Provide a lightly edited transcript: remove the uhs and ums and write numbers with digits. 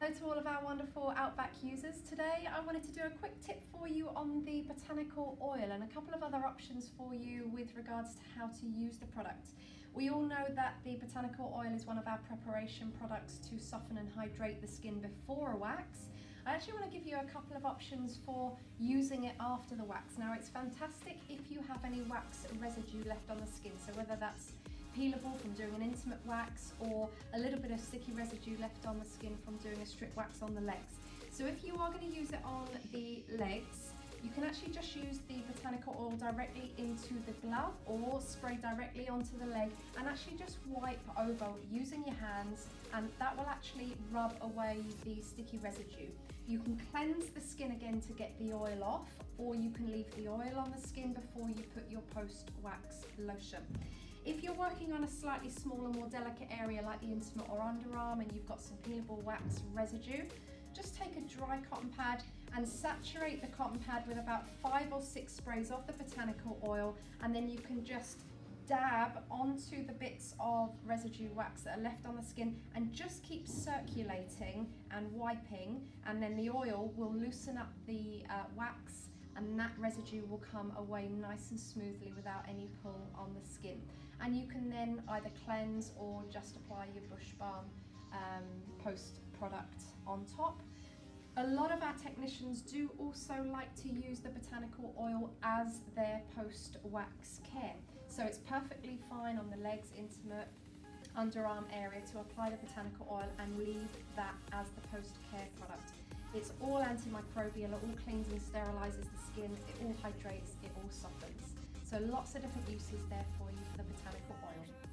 Hello to all of our wonderful Outback users. Today I wanted to do a quick tip for you on the botanical oil and a couple of other options for you with regards to how to use the product. We all know that the botanical oil is one of our preparation products to soften and hydrate the skin before a wax. I actually want to give you a couple of options for using it after the wax. Now, it's fantastic if you have any wax residue left on the skin, so whether that's peelable from doing an intimate wax or a little bit of sticky residue left on the skin from doing a strip wax on the legs. So if you are going to use it on the legs, you can actually just use the botanical oil directly into the glove or spray directly onto the leg and actually just wipe over using your hands, and that will actually rub away the sticky residue. You can cleanse the skin again to get the oil off, or you can leave the oil on the skin before you put your post-wax lotion. If you're working on a slightly smaller, more delicate area like the intimate or underarm and you've got some peelable wax residue, just take a dry cotton pad and saturate the cotton pad with about 5 or 6 sprays of the botanical oil, and then you can just dab onto the bits of residue wax that are left on the skin and just keep circulating and wiping, and then the oil will loosen up the wax and that residue will come away nice and smoothly without any pull on the skin. And you can then either cleanse or just apply your bush balm post product on top. A lot of our technicians do also like to use the botanical oil as their post-wax care. So it's perfectly fine on the legs, intimate, underarm area to apply the botanical oil and leave that as the post-care product. It's all antimicrobial, it all cleans and sterilises the skin, it all hydrates, it all softens. So lots of different uses there for you for the botanical oil.